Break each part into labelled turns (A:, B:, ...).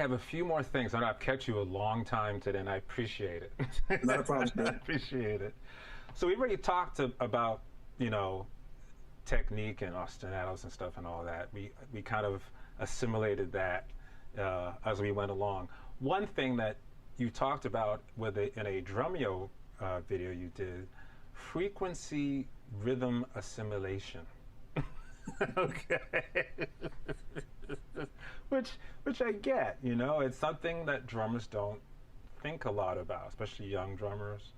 A: have a few more things. I know I've kept you a long time today, and I appreciate it.
B: Not a problem,
A: I
B: man.
A: appreciate it. So we've already talked about, you know, technique and ostinatos and stuff and all that. We kind of assimilated that as we went along. One thing that you talked about in a Drumeo video you did, frequency rhythm assimilation. Okay. which I get, you know, it's something that drummers don't think a lot about, especially young drummers.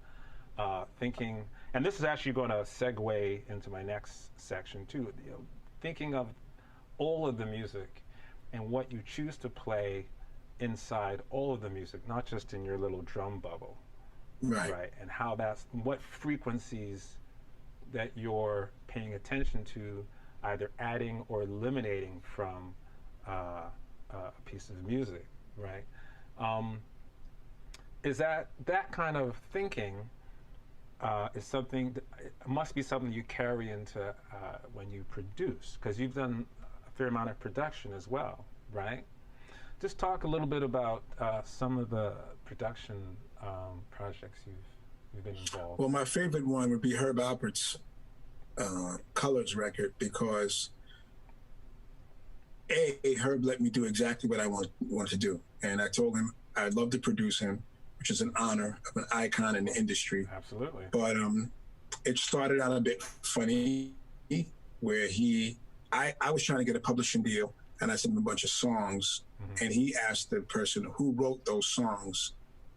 A: Thinking, and this is actually going to segue into my next section too, you know, thinking of all of the music and what you choose to play inside all of the music, not just in your little drum bubble. Right. And how what frequencies that you're paying attention to, either adding or eliminating from a piece of music, right? Is that kind of thinking is something it must be something you carry into when you produce, because you've done a fair amount of production as well, right? Just talk a little bit about some of the production projects you've been involved.
B: Well, my favorite one would be Herb Alpert's Colors record, because Herb let me do exactly what I wanted to do, and I told him I'd love to produce him, which is an honor of an icon in the industry.
A: Absolutely.
B: But it started out a bit funny, where I was trying to get a publishing deal, and I sent him a bunch of songs, and he asked the person who wrote those songs,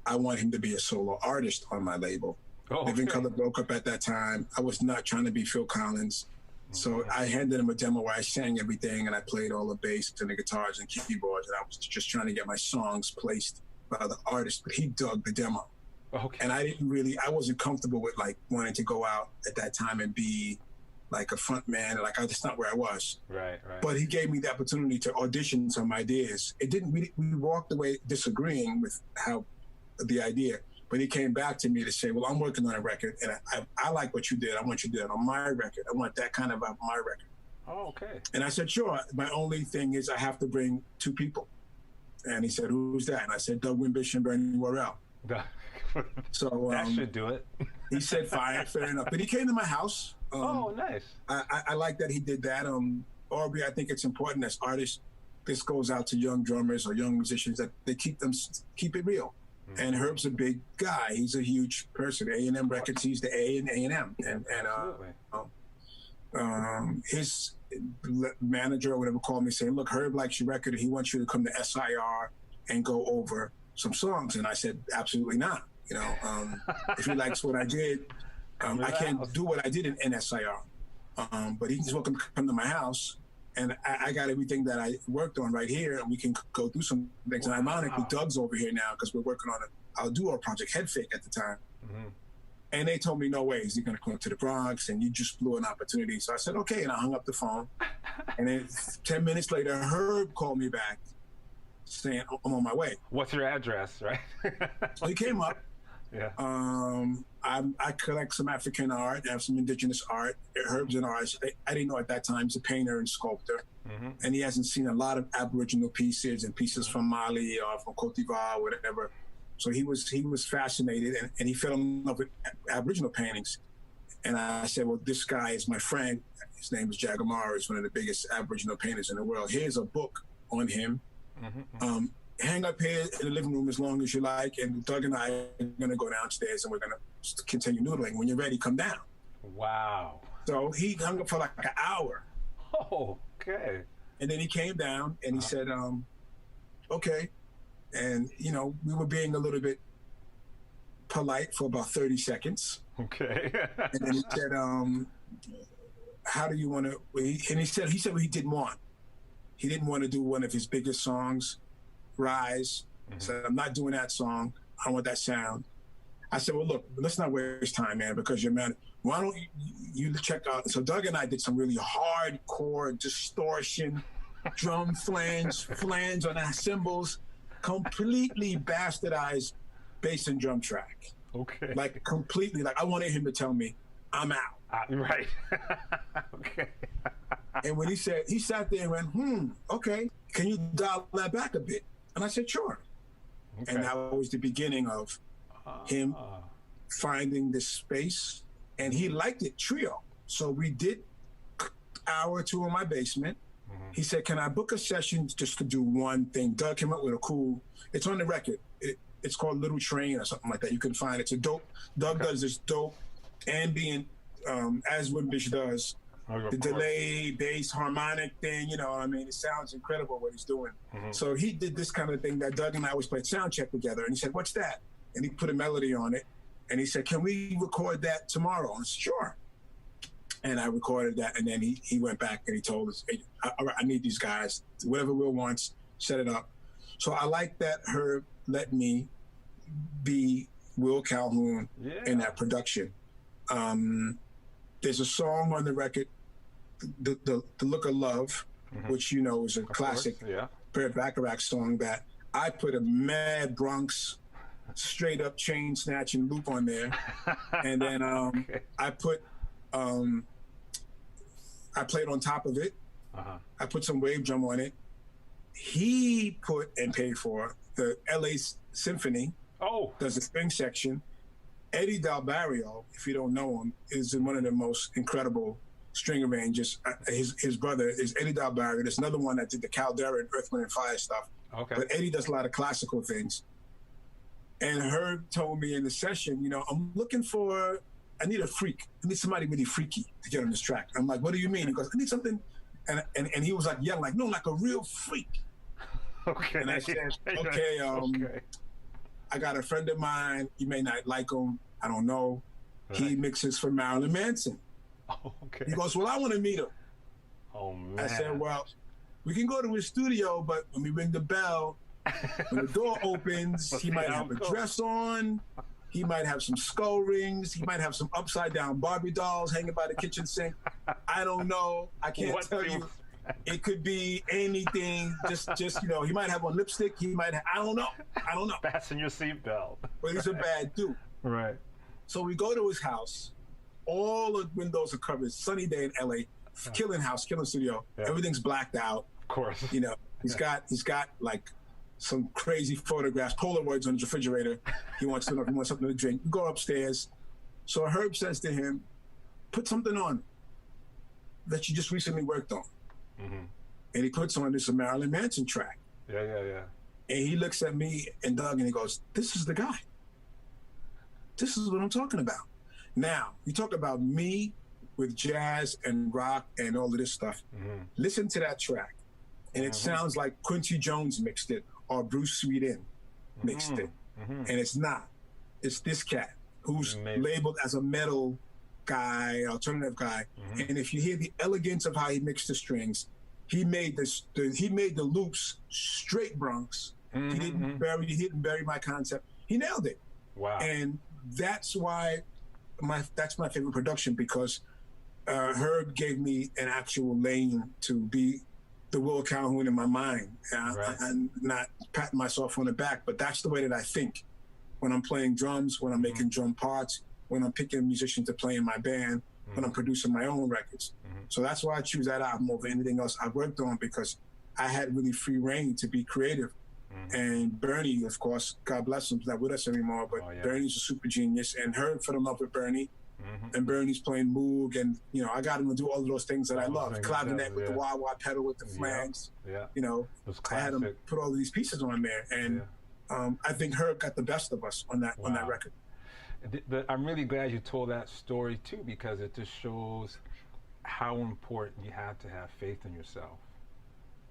B: I want him to be a solo artist on my label.
A: Oh,
B: Living Color broke up at that time. I was not trying to be Phil Collins. So I handed him a demo where I sang everything, and I played all the bass and the guitars and keyboards, and I was just trying to get my songs placed by the artist, but he dug the demo.
A: Okay.
B: And I wasn't comfortable with like wanting to go out at that time and be like a front man. Like, that's not where I was.
A: Right.
B: But he gave me the opportunity to audition some ideas. We walked away disagreeing with how the idea, but he came back to me to say, well, I'm working on a record, and I like what you did. I want you to do that on my record. I want that kind of on my record.
A: Oh, okay.
B: And I said, sure. My only thing is I have to bring two people. And he said, who's that? And I said, Doug Wimbish and Bernie Worrell. So
A: that should do it.
B: He said, fine, fair enough. But he came to my house.
A: Oh, nice.
B: I like that he did that. Aubrey, I think it's important as artists, this goes out to young drummers or young musicians, that they keep it real. And Herb's a big guy. He's a huge person. A&M Records, he's the A in A&M. And his manager or whatever called me saying, look, Herb likes your record, and he wants you to come to SIR and go over some songs. And I said, absolutely not. You know, if he likes what I did, I can't do what I did in NSIR. But he's welcome to come to my house, and I got everything that I worked on right here, and we can go through some things. And ironically, Doug's over here now because we're working on our duo project, Head Fake, at the time. And they told me, no way, is he going to come to the Bronx? And you just blew an opportunity. So I said, okay, and I hung up the phone. And then 10 minutes later, Herb called me back saying, I'm on my way.
A: What's your address, right?
B: So he came up.
A: Yeah.
B: I collect some African art, I have some indigenous art. Herb's an artist. I didn't know at that time he's a painter and sculptor. And he hasn't seen a lot of Aboriginal pieces and pieces from Mali or from Cote d'Ivoire, or whatever. So he was fascinated, and he fell in love with Aboriginal paintings. And I said, well, this guy is my friend. His name is Jagamar. He's one of the biggest Aboriginal painters in the world. Here's a book on him. Hang up here in the living room as long as you like, and Doug and I are going to go downstairs and we're going to continue noodling. When you're ready, come down.
A: Wow.
B: So he hung up for like an hour.
A: Oh, okay.
B: And then he came down and he said, okay. And, you know, we were being a little bit polite for about 30 seconds.
A: Okay.
B: And then he said, how do you want to, and he said what he didn't want. He didn't want to do one of his biggest songs, Rise. He said, I'm not doing that song. I want that sound. I said, well, look, let's not waste time, man, because you're man. Why don't you check out? So Doug and I did some really hardcore distortion, drum flange on our cymbals, completely bastardized bass and drum track.
A: Okay.
B: Like completely, like I wanted him to tell me, I'm out.
A: Right. Okay.
B: And when he sat there and went, okay, can you dial that back a bit? And I said, sure.
A: Okay.
B: And that was the beginning of him finding this space. And he liked it trio. So we did an hour or two in my basement. He said, can I book a session just to do one thing? Doug came up with a cool, it's on the record. It's called Little Train or something like that. You can find it. It's a dope, Doug does this dope ambient, as Wimbish does, the delay, bass, harmonic thing, you know what I mean? It sounds incredible what he's doing. So he did this kind of thing that Doug and I always played sound check together. And he said, what's that? And he put a melody on it. And he said, can we record that tomorrow? I said, sure. And I recorded that. And then he went back and he told us, hey, I need these guys. Whatever Will wants, set it up. So I like that Herb let me be Will Calhoun in that production. There's a song on the record, the Look of Love, which you know is a classic Burt Bacharach song that I put a mad Bronx straight up chain snatching loop on there. And then I put, I played on top of it. I put some wave drum on it. He put and paid for the LA Symphony. Does the string section. Eddie Dalbarrio, if you don't know him, is one of the most incredible string arrangers. His brother is Eddie Dalbarrio. There's another one that did the Caldera and Earth, Wind, and Fire stuff. But Eddie does a lot of classical things. And Herb told me in the session, you know, I need a freak. I need somebody really freaky to get on this track. I'm like, what do you mean? He goes, I need something. And he was like, yeah, like, no, like a real freak. And I said, okay, I got a friend of mine. You may not like him. I don't know. He mixes for Marilyn Manson. He goes, well, I want to meet him. I said, well, we can go to his studio, but when we ring the bell, when the door opens, he might have a dress on. He might have some skull rings. He might have some upside down Barbie dolls hanging by the kitchen sink. I don't know. I can't tell you. It could be anything. Just you know, he might have on lipstick. He might have, I don't know.
A: Fasten your seatbelt.
B: But he's a bad dude.
A: Right.
B: So we go to his house. All the windows are covered. Sunny day in LA. Killing house, killing studio. Everything's blacked out.
A: Of course.
B: You know, he's got like some crazy photographs, Polaroids on his refrigerator. He wants something to drink. We go upstairs. So Herb says to him, put something on that you just recently worked on. And he puts on this Marilyn Manson track. And he looks at me and Doug and he goes, this is the guy. This is what I'm talking about. Now, you talk about me with jazz and rock and all of this stuff. Listen to that track. And it sounds like Quincy Jones mixed it or Bruce Sweetin mixed it. And it's not. It's this cat who's labeled as a metal guy, alternative guy. And if you hear the elegance of how he mixed the strings, he made the loops straight Bronx. He didn't bury my concept. He nailed it.
A: Wow.
B: And that's why that's my favorite production, because Herb gave me an actual lane to be the Will Calhoun in my mind. I'm not patting myself on the back, but that's the way that I think when I'm playing drums, when I'm making drum parts, when I'm picking musicians to play in my band, when I'm producing my own records. So that's why I choose that album over anything else I've worked on, because I had really free reign to be creative. And Bernie, of course, God bless him, he's not with us anymore, but Bernie's a super genius. And Herb fell in love with Bernie. And Bernie's playing Moog, and you know, I got him to do all of those things that I love. Clavinet with the wah-wah pedal with the flanges. You know, I had him put all of these pieces on there, and I think Herb got the best of us on that record.
A: I'm really glad you told that story too, because it just shows how important you have to have faith in yourself.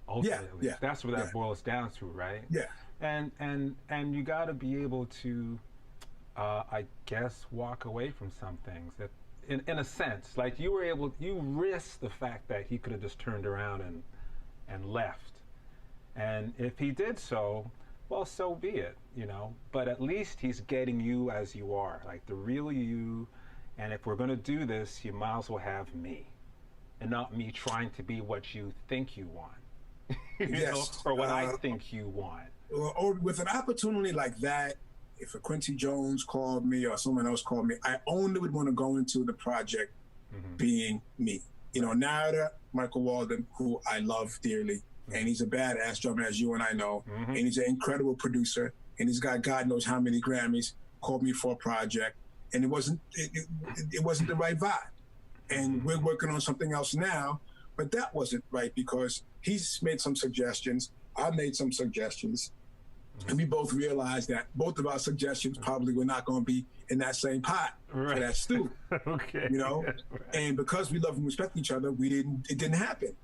A: Ultimately, that's what that boils down to, right? And you got to be able to, I guess, walk away from some things that, in a sense, like you risked the fact that he could have just turned around and left. And if he did so, well, so be it, you know. But at least he's getting you as you are, like the real you. And if we're going to do this, you might as well have me, and not me trying to be what you think you want, you know, or what I think you want.
B: Or with an opportunity like that, if a Quincy Jones called me or someone else called me, I only would want to go into the project being me. You know, Narada, Michael Walden, who I love dearly, and he's a badass drummer, as you and I know, and he's an incredible producer, and he's got God knows how many Grammys. Called me for a project, and it wasn't the right vibe, and we're working on something else now, but that wasn't right because he's made some suggestions, I made some suggestions, and we both realized that both of our suggestions probably were not going to be in that same pot for that stew.
A: Okay.
B: You know, and because we love and respect each other, it didn't happen.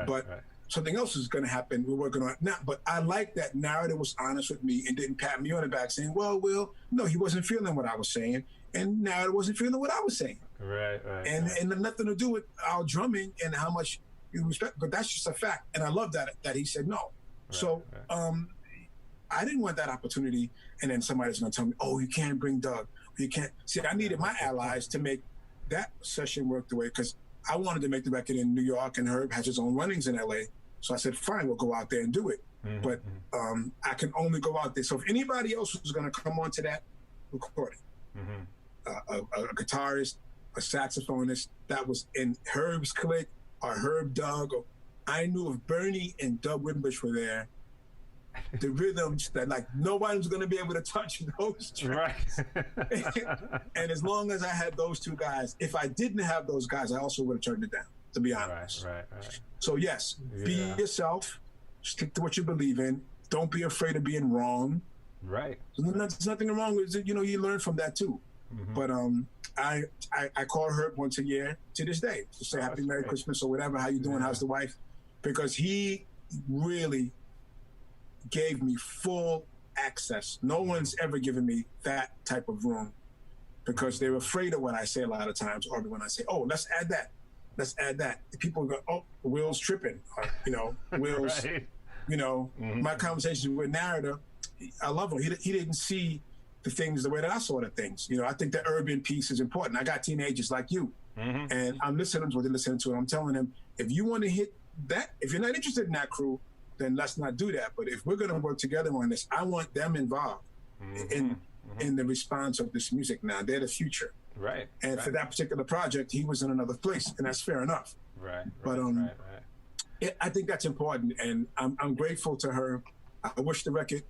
B: But something else is going to happen. We're working on it now. But I like that Narada was honest with me and didn't pat me on the back saying, well, Will, no, he wasn't feeling what I was saying. And Narada wasn't feeling what I was saying. And nothing to do with our drumming and how much you respect, but that's just a fact. And I love that he said no. I didn't want that opportunity. And then somebody's going to tell me, oh, you can't bring Doug. You can't. See, I needed my allies to make that session work the way, because I wanted to make the record in New York, and Herb has his own runnings in LA. So I said, fine, we'll go out there and do it. But I can only go out there. So if anybody else was going to come onto that recording, a guitarist, a saxophonist that was in Herb's clique, or Herb Doug, or I knew if Bernie and Doug Wimbush were there, the rhythms that like nobody's going to be able to touch those tracks. And as long as I had those two guys, if I didn't have those guys, I also would have turned it down, to be honest. So yes, be yourself, stick to what you believe in. Don't be afraid of being wrong. There's nothing wrong with it. You know, you learn from that too. But I call Herb once a year to this day to say Happy Merry Christmas or whatever. How you doing? How's the wife? Because he really gave me full access. No one's ever given me that type of room because they're afraid of what I say a lot of times, or when I say, oh, let's add that. Let's add that. People go, oh, Will's tripping. Or, you know, Will's, you know, my conversations with Narada, I love him. He didn't see the things the way that I saw the things. You know, I think the urban piece is important. I got teenagers like you, and I'm listening to what they're listening to, and I'm telling them, if you want to hit that, if you're not interested in that crew, then let's not do that. But if we're going to work together on this, I want them involved in the response of this music now. They're the future. And for that particular project, he was in another place, and that's fair enough. But I think that's important, and I'm grateful to her. I wish the record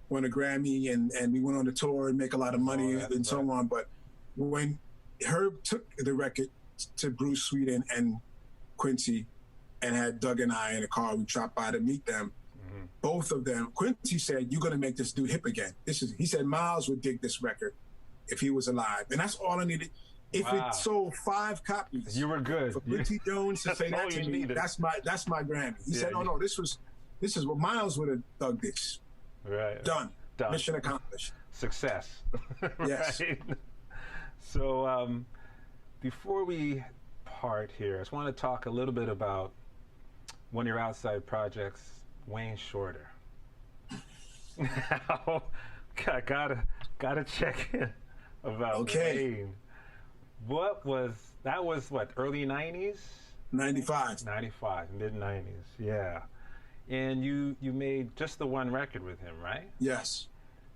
B: won a Grammy, and we went on the tour and make a lot of money and so on. But when Herb took the record to Bruce Sweden and Quincy, and had Doug and I in a car, we dropped by to meet them. Both of them, Quincy said, you're gonna make this dude hip again. He said Miles would dig this record if he was alive. And that's all I needed. If it sold 5 copies,
A: you were good.
B: For Quincy Jones to say that to me, that's my Grammy. He said, oh no, this is what Miles would have dug this. Done. Mission accomplished.
A: Success.
B: Yes.
A: So before we part here, I just want to talk a little bit about one of your outside projects, Wayne Shorter. Now, gotta check in about Wayne. What was early 90s?
B: 95.
A: 95, mid 90s, yeah. And you made just the one record with him, right?
B: Yes.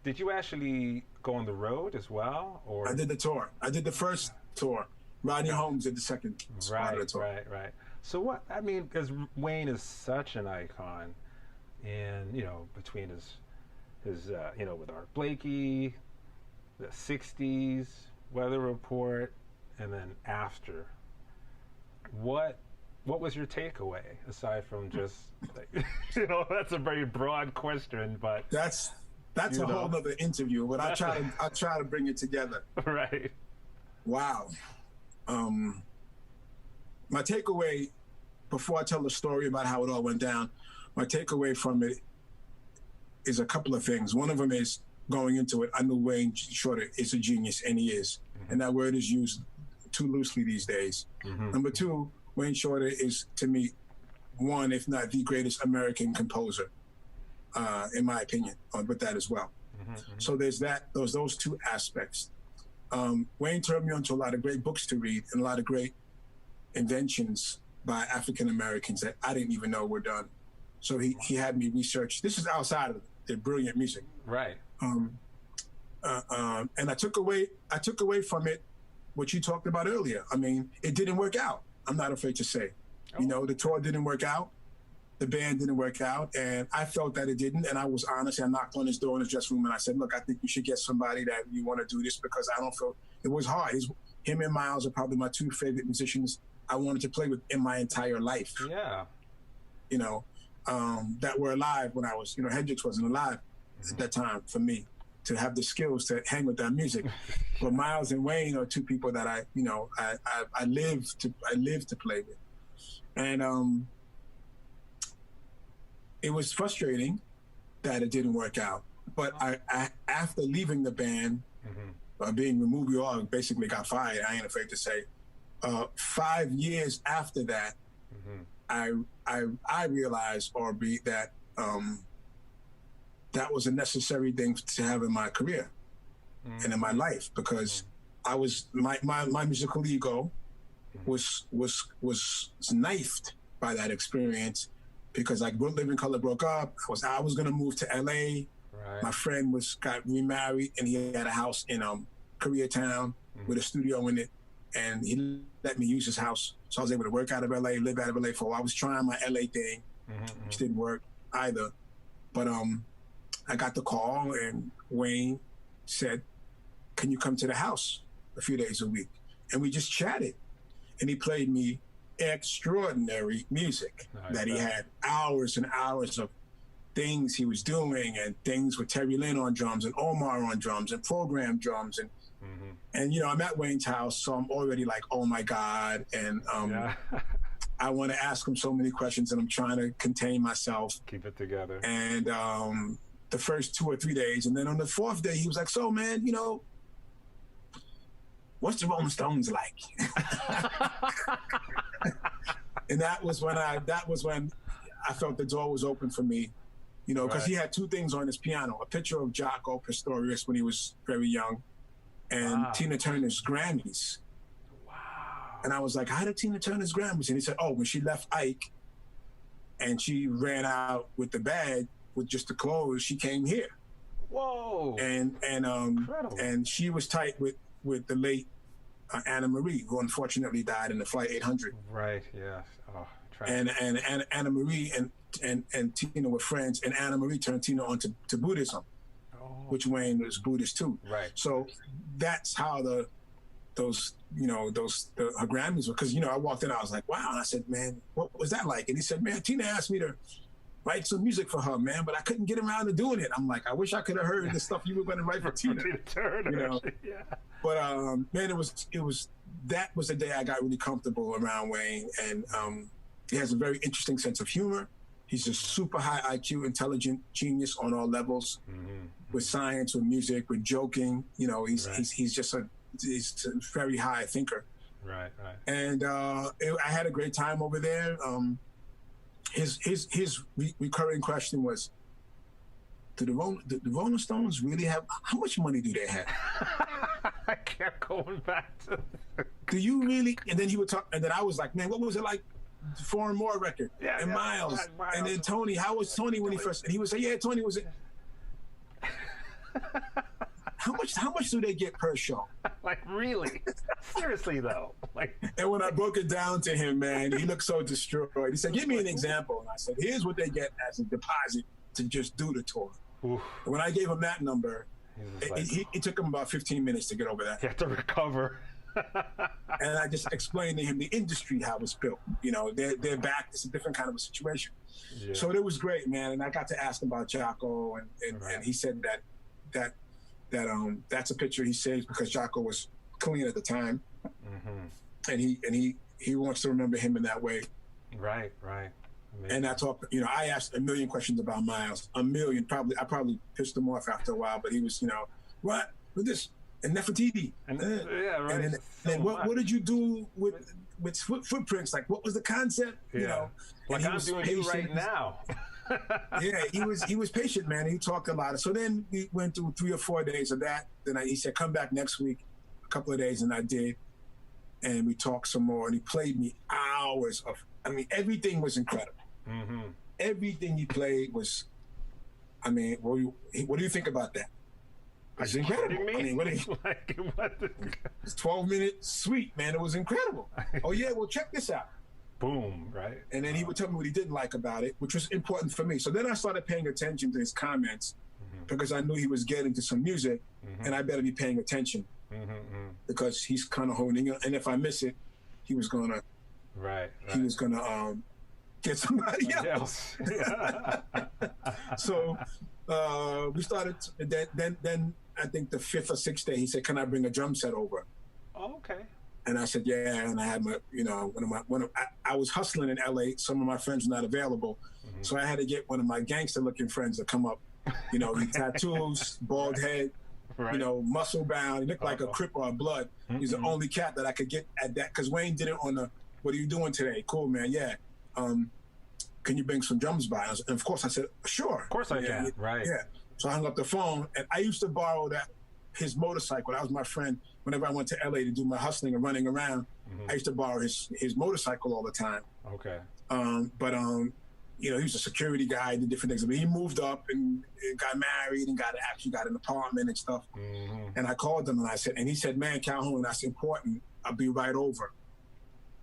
A: Did you actually go on the road as well, or?
B: I did the tour. I did the first tour. Rodney Holmes did the second part of the tour.
A: Right. So what, I mean, because Wayne is such an icon, and, you know, between his you know, with Art Blakey, the 60s, Weather Report, and then after, what was your takeaway, aside from just, like, you know, that's a very broad question, but. That's
B: a whole other interview, but I'll try to bring it together.
A: Right.
B: Wow. My takeaway, before I tell the story about how it all went down, my takeaway from it is a couple of things. One of them is, going into it, I knew Wayne Shorter is a genius, and he is. And that word is used too loosely these days. Number two, Wayne Shorter is, to me, one, if not the greatest American composer, in my opinion, with that as well. So there's those two aspects. Wayne turned me on to a lot of great books to read and a lot of great inventions by African Americans that I didn't even know were done. So he had me research. This is outside of the brilliant music.
A: Right.
B: And I took away from it what you talked about earlier. I mean, it didn't work out. I'm not afraid to say. You know, the tour didn't work out. the band didn't work out, and I felt that it didn't, and I was honest. I knocked on his door in his dressing room, and I said, look, I think you should get somebody that you want to do this, because I don't feel, it was hard. Him and Miles are probably my two favorite musicians I wanted to play with in my entire life.
A: Yeah.
B: You know, that were alive when I was, you know, Hendrix wasn't alive at that time for me to have the skills to hang with that music. But Miles and Wayne are two people that I live to play with. And it was frustrating that it didn't work out. But I after leaving the band, being removed, we all basically got fired, I ain't afraid to say. 5 years after that, I realized, Aubrey, that that was a necessary thing to have in my career and in my life, because I was my musical ego was knifed by that experience, because like Living Color broke up. I was gonna move to LA. Right. My friend got remarried, and he had a house in Koreatown with a studio in it, and he let me use his house, so I was able to work out of LA, live out of LA for a while. I was trying my LA thing, which didn't work either. But I got the call, and Wayne said, can you come to the house a few days a week? And we just chatted, and he played me extraordinary music that he had hours and hours of things he was doing, and things with Terry Lynn on drums and Omar on drums and programmed drums. And you know, I'm at Wayne's house, so I'm already like, oh my God. And I want to ask him so many questions, and I'm trying to contain myself.
A: Keep it together. And
B: the first 2 or 3 days, and then on the 4th day, he was like, so man, you know, what's the Rolling Stones like? And that was when I felt the door was open for me, you know, because he had 2 things on his piano: a picture of Jaco Pastorius when he was very young, and Tina Turner's Grammys. Wow. And I was like, how did Tina Turner's Grammys? And he said, oh, when she left Ike and she ran out with the bag with just the clothes, she came here.
A: Whoa.
B: And she was tight with the late Anna Marie, who unfortunately died in the Flight 800.
A: Right, yeah. Oh,
B: and Anna Marie and Tina were friends, and Anna Marie turned Tina on to Buddhism, which Wayne was Buddhist too.
A: Right.
B: So that's how her Grammys were. Because, you know, I walked in, I was like, wow. And I said, man, what was that like? And he said, man, Tina asked me to write some music for her, man, but I couldn't get around to doing it. I'm like, I wish I could have heard the stuff you were going to write for Tina.
A: Turner,
B: you know?
A: Yeah.
B: But man, that was the day I got really comfortable around Wayne, and he has a very interesting sense of humor. He's a super high IQ, intelligent genius on all levels, with science, with music, with joking. You know, he's just he's a very high thinker.
A: Right.
B: And I had a great time over there. His recurring question was, do the Rolling Stones really have, how much money do they have?
A: I kept going back to
B: do you really? And then he would talk, and then I was like, man, what was it like? Four and More record, and Miles, and then Tony. How was Tony when he first? And he would say, yeah, Tony was it. How much do they get per show?
A: Like, really? Seriously though? Like. And
B: when I broke it down to him, man, he looked so destroyed. He said, give me an example. And I said, here's what they get as a deposit to just do the tour. Oof. And when I gave him that number, it took him about 15 minutes to get over that.
A: You have to recover.
B: And I just explained to him the industry, how it's built. You know, they're back. It's a different kind of a situation. Yeah. So it was great, man. And I got to ask him about Jaco, and he said that that's a picture he saved because Jaco was clean at the time, and he wants to remember him in that way.
A: Right.
B: Amazing. And I asked a million questions about Miles, a million. I probably pissed him off after a while, but he was, you know, what with this and Nefertiti,
A: and right.
B: And then what did you do with footprints? Like, what was the concept?
A: Yeah.
B: You know,
A: like I'm doing you right now.
B: Yeah, he was patient, man. He talked a lot. So then we went through 3 or 4 days of that. Then he said, come back next week, a couple of days, and I did. And we talked some more, and he played me hours of, everything was incredible. Everything he played was, what do you think about that? It's incredible. It's 12-minute suite, man. It was incredible. Oh yeah, well check this out.
A: boom, right?
B: And then he would tell me what he didn't like about it, which was important for me. So then I started paying attention to his comments because I knew he was getting to some music, and I better be paying attention because he's kind of honing it. And if I miss it, he was gonna, he was gonna get somebody else. So we started. Then I think the 5th or 6th day, he said, "Can I bring a drum set over?"
A: Oh, okay.
B: And I said, yeah. And I had my, I was hustling in LA. Some of my friends were not available. So I had to get one of my gangster looking friends to come up, with tattoos, bald head, muscle bound. He looked like a Crip or a Blood. He's the only cat that I could get at that. Cause Wayne did it on the, what are you doing today? Cool, man. Yeah. Can you bring some drums by? And of course I said, sure. Of
A: course I can. Right.
B: Yeah. So I hung up the phone, and I used to borrow his motorcycle. That was my friend. Whenever I went to LA to do my hustling and running around, I used to borrow his motorcycle all the time.
A: Okay.
B: But he was a security guy, did different things. I mean, he moved up and got married and actually got an apartment and stuff. And I called him and I said, and he said, man, Calhoun, that's important. I'll be right over.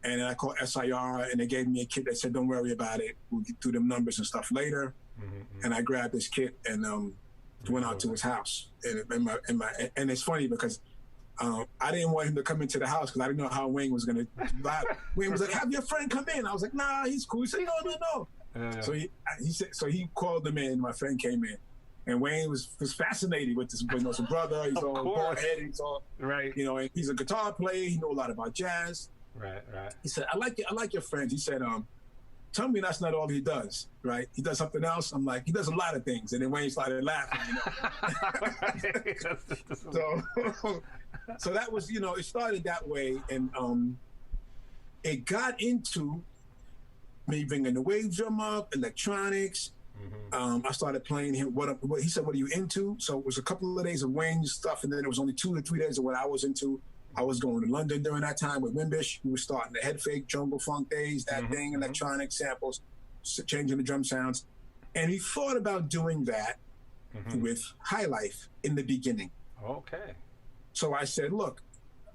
B: And then I called SIR and they gave me a kit. They said, don't worry about it. We'll get through them numbers and stuff later. And I grabbed this kit and went out to his house. And it's funny because I didn't want him to come into the house because I didn't know how Wayne was going to vibe. Wayne was like, have your friend come in. I was like, nah, he's cool. He said, no. So he said, so he called him in. My friend came in. And Wayne was fascinated with this, his brother. He's all bald headed. He's all, and he's a guitar player. He knows a lot about jazz.
A: Right.
B: He said, I like your friends. He said, tell me that's not all he does, right? He does something else. I'm like, he does a lot of things. And then Wayne started laughing, So that was, it started that way. And it got into me bringing the wave drum up, electronics. I started playing him. What he said, what are you into? So it was a couple of days of Wayne's stuff. And then it was only 2 to 3 days of what I was into. I was going to London during that time with Wimbish. We were starting the head fake, jungle funk days, that thing, electronic samples, changing the drum sounds. And he thought about doing that with High Life in the beginning.
A: Okay.
B: So I said, look,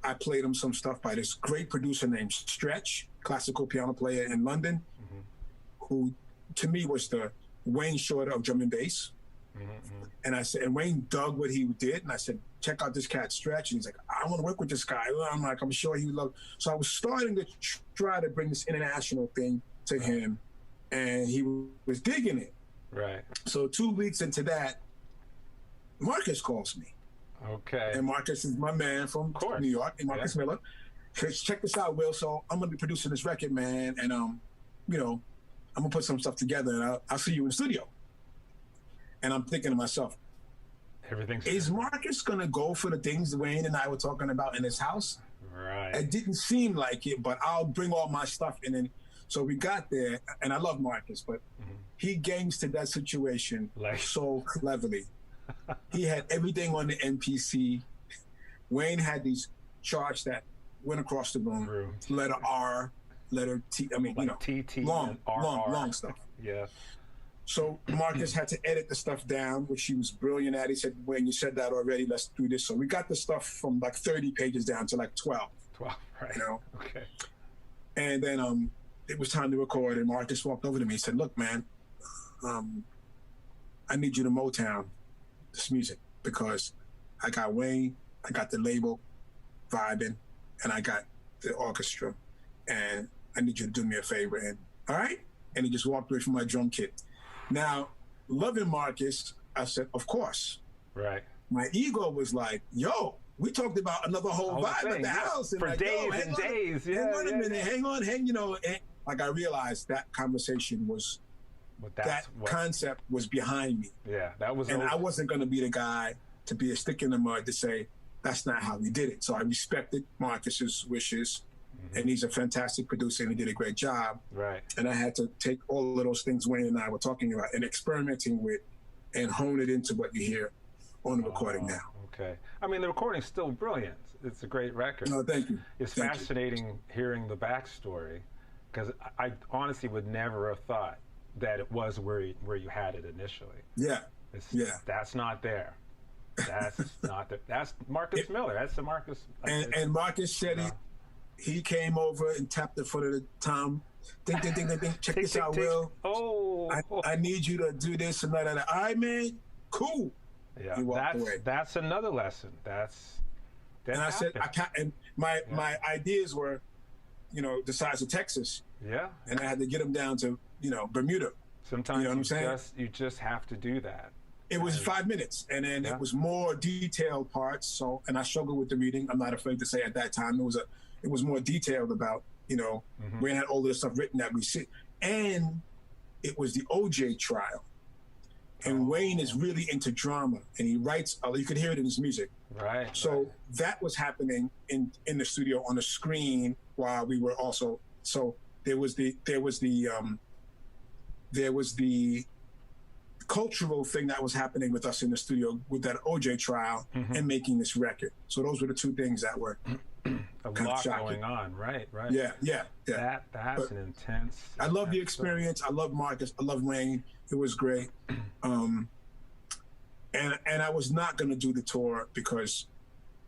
B: I played him some stuff by this great producer named Stretch, classical piano player in London, who to me was the Wayne Shorter of drum and bass. And I said, and Wayne dug what he did, and I said, check out this cat Stretch. And he's like, I want to work with this guy. I'm like, I'm sure he would love. So I was starting to try to bring this international thing to him, and he was digging it. Right. So 2 weeks into that, Marcus calls me.
A: Okay.
B: And Marcus is my man from New York, and Marcus Miller. Says, check this out, Will. So I'm going to be producing this record, man, and I'm going to put some stuff together, and I'll see you in the studio. And I'm thinking to myself, is Marcus going to go for the things Wayne and I were talking about in his house?
A: Right.
B: It didn't seem like it, but I'll bring all my stuff in. And so we got there, and I love Marcus, but he gangstered that situation so cleverly. He had everything on the MPC. Wayne had these charts that went across the room. Letter R, letter T. I mean,
A: TT,
B: long stuff.
A: Yeah.
B: So Marcus had to edit the stuff down, which he was brilliant at. He said, Wayne, you said that already. Let's do this. So we got the stuff from like 30 pages down to like 12.
A: 12, right. Okay.
B: And then it was time to record, and Marcus walked over to me. He said, look, man, I need you to Motown this music because I got Wayne, I got the label vibing, and I got the orchestra, and I need you to do me a favor. And all right? And he just walked away from my drum kit. Now, loving Marcus, I said, of course.
A: Right.
B: My ego was like, yo, we talked about another whole vibe at the house. And
A: for
B: like,
A: days and days.
B: Hang on a minute, hang on. Like I realized that conversation was, concept was behind me.
A: Yeah, that was.
B: And I wasn't going to be the guy to be a stick in the mud to say, that's not how we did it. So I respected Marcus's wishes. And he's a fantastic producer, and he did a great job.
A: Right.
B: And I had to take all of those things Wayne and I were talking about and experimenting with and hone it into what you hear on the recording now.
A: Okay. I mean, the recording's still brilliant. It's a great record.
B: No, thank you.
A: It's fascinating hearing the backstory, because I honestly would never have thought that it was where you had it initially.
B: Yeah.
A: That's not there. That's not there. That's Marcus Miller. That's the Marcus.
B: And Marcus said it. He came over and tapped the foot of the Tom Think, think, think, think, think. Check
A: Tick,
B: this
A: tick,
B: out,
A: tick.
B: Will.
A: Oh,
B: I need you to do this and that. All right, man. Cool.
A: yeah.
B: He walked away.
A: That's another lesson. That
B: And I said,
A: happens.
B: and my ideas were, the size of Texas,
A: Yeah.
B: and I had to get them down to, Bermuda.
A: Sometimes
B: You know what I'm saying?
A: you just have to do that.
B: It was 5 minutes, and then
A: Yeah.
B: it was more detailed parts. So, and I struggled with the reading. I'm not afraid to say at that time it was more detailed about, Wayne had all this stuff written that we see, and it was the OJ trial, and Wayne is really into drama, and he writes. You could hear it in his music.
A: Right.
B: So that was happening in the studio on the screen while we were also. So there was the cultural thing that was happening with us in the studio with that OJ trial and making this record. So those were the two things that were
A: a lot going on. Right.
B: Yeah.
A: That's an intense.
B: I love the experience. I love Marcus. I love Wayne. It was great. And I was not going to do the tour because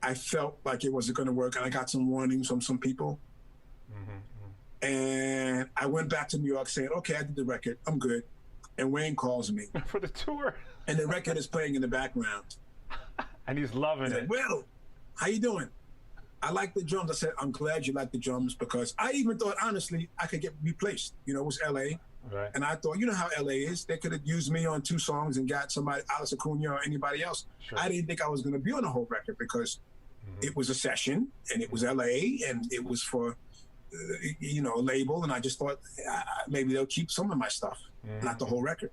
B: I felt like it wasn't going to work, and I got some warnings from some people. And I went back to New York saying, okay, I did the record. I'm good. And Wayne calls me.
A: For the tour.
B: And the record is playing in the background.
A: And he's loving
B: He's
A: it.
B: like, Will, how you doing? I like the drums. I said, I'm glad you like the drums, because I even thought, honestly, I could get replaced. It was L.A.
A: Right.
B: And I thought, you know how L.A. is. They could have used me on 2 songs and got somebody, Alice Acuna or anybody else.
A: Sure.
B: I didn't think I was going to be on the whole record because it was a session and it was L.A. and it was for, a label. And I just thought maybe they'll keep some of my stuff, not the whole record.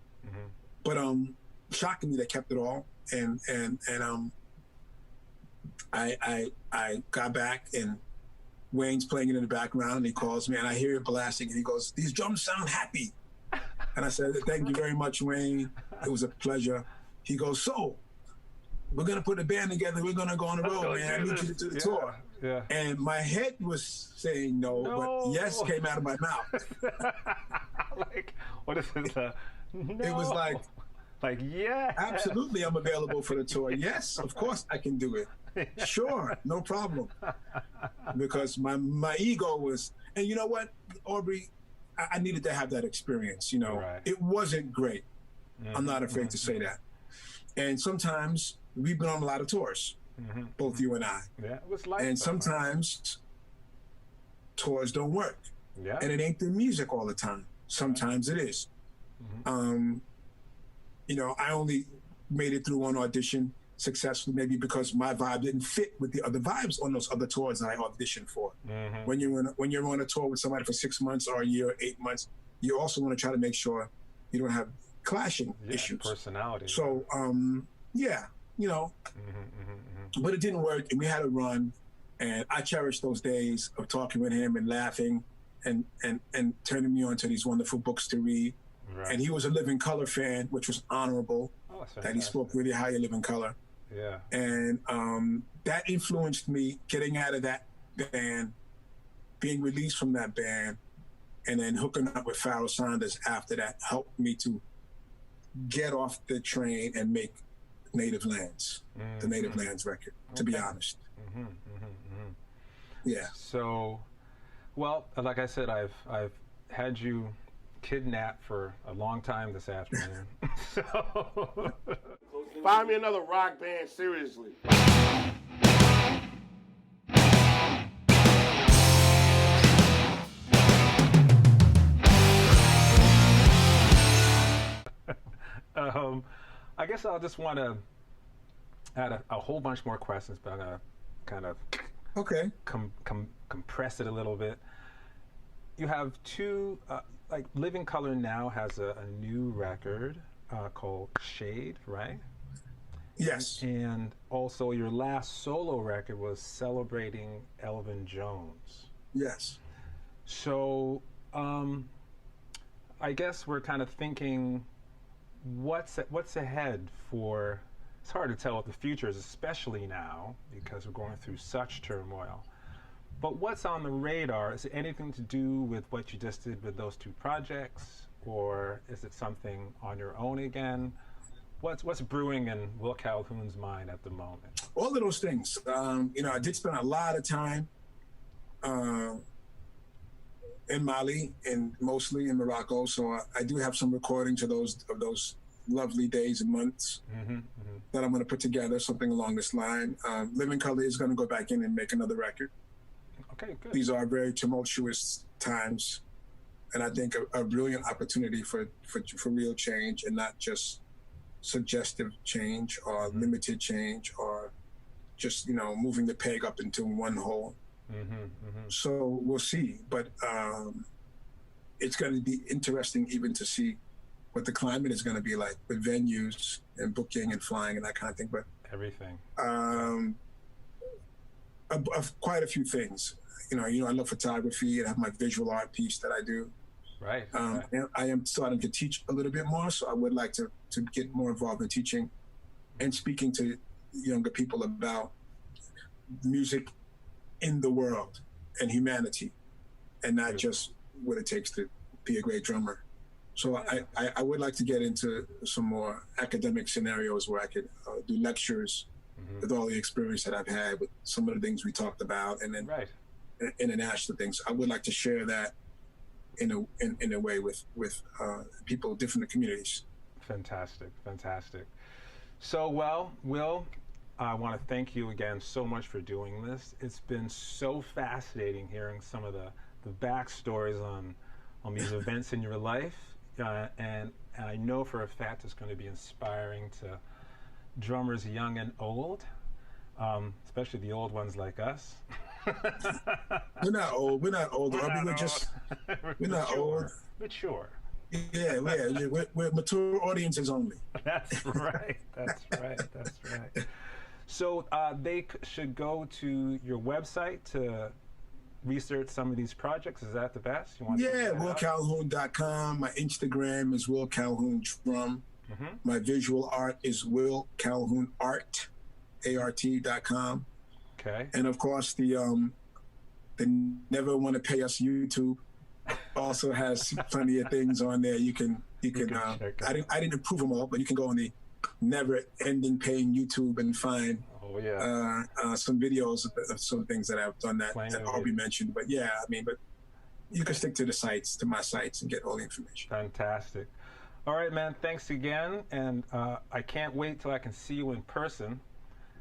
B: But shockingly, they kept it all. And I got back, and Wayne's playing it in the background, and he calls me, and I hear it blasting, and he goes, "These drums sound happy." And I said, "Thank you very much, Wayne. It was a pleasure." He goes, "So, we're going to put a band together. We're going to go on the road, man. I need you to do the tour."
A: Yeah.
B: And my head was saying no, but yes came out of my mouth.
A: Like, what is it? No.
B: It was like,
A: yeah.
B: Absolutely, I'm available for the tour. Yes, of course I can do it. Sure, no problem. Because my ego was, and you know what, Aubrey, I needed to have that experience.
A: Right.
B: It wasn't great. I'm not afraid to say that. And sometimes we've been on a lot of tours, both you and I.
A: Yeah, it was like.
B: And sometimes tours don't work.
A: Yeah.
B: And it ain't the music all the time. Sometimes it is. I only made it through one audition successfully, maybe because my vibe didn't fit with the other vibes on those other tours that I auditioned for. When you're on a tour with somebody for 6 months or a year or 8 months, you also want to try to make sure you don't have clashing issues.
A: Personality.
B: So, but it didn't work, and we had a run, and I cherish those days of talking with him and laughing and turning me on to these wonderful books to read. Right. And he was a Living Color fan, which was honorable, that he spoke really high of Living Color.
A: Yeah.
B: And that influenced me getting out of that band, being released from that band, and then hooking up with Pharoah Sanders after that helped me to get off the train and make Native Lands, the Native Lands record, to be honest. Yeah.
A: So, well, like I said, I've had you kidnapped for a long time this afternoon. So
C: find me another rock band, seriously.
A: I guess I'll just want to add a whole bunch more questions, but I'm going to kind of compress it a little bit. You have two, Living Color now has a new record called Shade, right?
B: Yes.
A: And also your last solo record was celebrating Elvin Jones.
B: Yes.
A: So I guess we're kind of thinking, what's ahead for, it's hard to tell what the future is, especially now, because we're going through such turmoil. But what's on the radar? Is it anything to do with what you just did with those two projects? Or is it something on your own again? What's brewing in Will Calhoun's mind at the moment?
B: All of those things. I did spend a lot of time, in Mali and mostly in Morocco. So I do have some recordings of those lovely days and months that I'm going to put together, something along this line. Living Color is going to go back in and make another record.
A: Okay, good.
B: These are very tumultuous times, and I think a brilliant opportunity for real change, and not just suggestive change or limited change or just moving the peg up into one hole. So we'll see, but it's going to be interesting even to see what the climate is going to be like with venues and booking and flying and that kind of thing. But
A: everything.
B: Of quite a few things. I love photography and I have my visual art piece that I do.
A: Right.
B: And I am starting to teach a little bit more, so I would like to get more involved in teaching and speaking to younger people about music in the world and humanity, and not just what it takes to be a great drummer. So I would like to get into some more academic scenarios where I could do lectures with all the experience that I've had with some of the things we talked about, and then international things. I would like to share that in a way with people, different communities.
A: Fantastic. So, well, Will, I want to thank you again so much for doing this. It's been so fascinating hearing some of the backstories on these events in your life, and I know for a fact it's going to be inspiring to drummers young and old, especially the old ones like us.
B: We're not old. We're not old. We're not old.
A: Mature.
B: Yeah, we're mature audiences only.
A: That's right. So they should go to your website to research some of these projects. Is that the best?
B: WillCalhoun.com. My Instagram is Will Calhoun Drum. My visual art is Will Calhoun Art, ART.com.
A: Okay.
B: And of course, the Never Want to Pay Us YouTube also has plenty of things on there. You can I didn't approve them all, but you can go on the Never Ending Paying YouTube and find some videos of some things that I've done that Aubrey mentioned. But but you can stick to my sites and get all the information.
A: Fantastic. All right, man. Thanks again, and I can't wait till I can see you in person.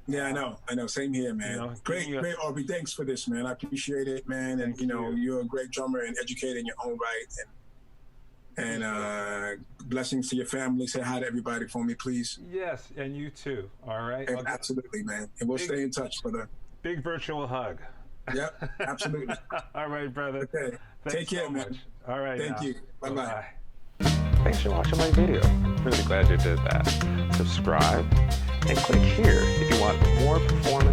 B: Yeah, I know. Same here, man. Great, Aubrey. Thanks for this, man. I appreciate it, man. And you're a great drummer and educator in your own right. And blessings to your family. Say hi to everybody for me, please.
A: Yes, and you too. All right.
B: Absolutely, man. And we'll stay in touch for the
A: big virtual hug.
B: Yep, absolutely.
A: All right, brother.
B: Okay. Take care, man.
A: All right.
B: Thank you. Bye-bye.
A: Thanks for watching my video. Really glad you did that. Subscribe and click here if you want more performance